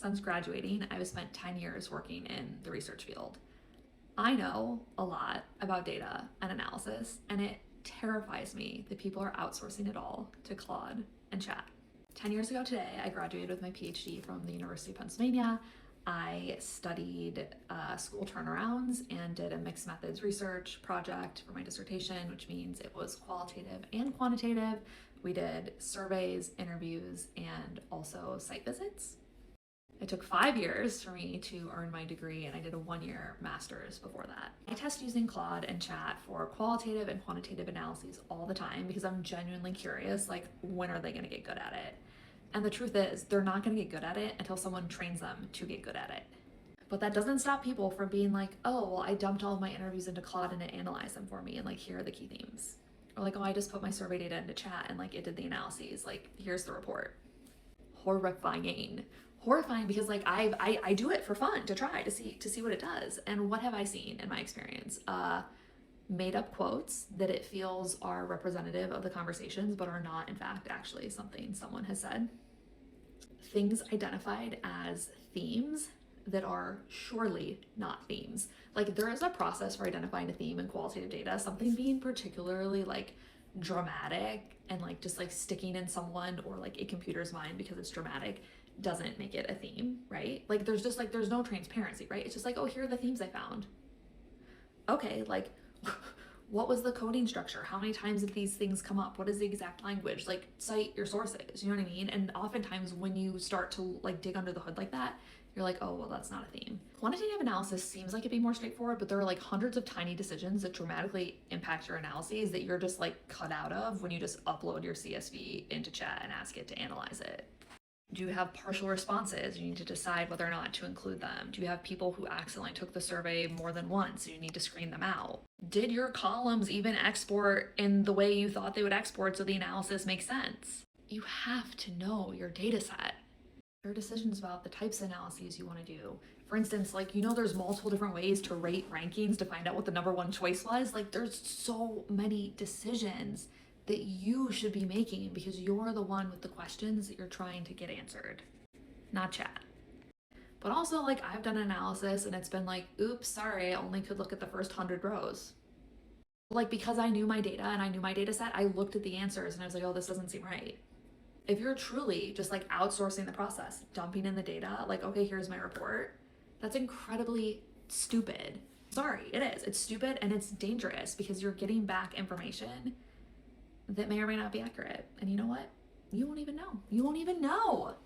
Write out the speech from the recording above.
Since graduating, I've spent 10 years working in the research field. I know a lot about data and analysis, and it terrifies me that people are outsourcing it all to Claude and chat. 10 years ago today, I graduated with my PhD from the University of Pennsylvania. I studied school turnarounds and did a mixed methods research project for my dissertation, which means it was qualitative and quantitative. We did surveys, interviews, and also site visits. It took 5 years for me to earn my degree, and I did a 1-year master's before that. I test using Claude and chat for qualitative and quantitative analyses all the time because I'm genuinely curious, like, when are they gonna get good at it? And the truth is, they're not gonna get good at it until someone trains them to get good at it. But that doesn't stop people from being like, oh, well, I dumped all of my interviews into Claude and it analyzed them for me, and like, here are the key themes. Or like, oh, I just put my survey data into chat and like, it did the analyses, like, here's the report. Horrifying because like I do it for fun, to try to see what it does. And what have I seen in my experience? Made up quotes that it feels are representative of the conversations but are not in fact actually something someone has said. Things identified as themes that are surely not themes. Like, there is a process for identifying a theme in qualitative data. Something being particularly like dramatic and like just like sticking in someone or like a computer's mind because it's dramatic doesn't make it a theme, right? Like, there's just like, there's no transparency, right? It's just like, oh, here are the themes I found. Okay, like, what was the coding structure? How many times did these things come up? What is the exact language? Like, cite your sources, you know what I mean? And oftentimes when you start to like dig under the hood like that, you're like, oh, well, that's not a theme. Quantitative analysis seems like it'd be more straightforward, but there are like hundreds of tiny decisions that dramatically impact your analyses that you're just like cut out of when you just upload your CSV into chat and ask it to analyze it. Do you have partial responses? You need to decide whether or not to include them. Do you have people who accidentally took the survey more than once? You need to screen them out. Did your columns even export in the way you thought they would export so the analysis makes sense? You have to know your data set. There are decisions about the types of analyses you want to do. For instance, like, you know, there's multiple different ways to rate rankings to find out what the #1 choice was. Like, there's so many decisions that you should be making because you're the one with the questions that you're trying to get answered, not chat. But also, like, I've done analysis and it's been like, oops, sorry, I only could look at the first 100 rows. Like, because I knew my data and I knew my data set, I looked at the answers and I was like, oh, this doesn't seem right. If you're truly just like outsourcing the process, dumping in the data, like, okay, here's my report, that's incredibly stupid. Sorry, it is. It's stupid and it's dangerous because you're getting back information that may or may not be accurate. And you know what? You won't even know. You won't even know.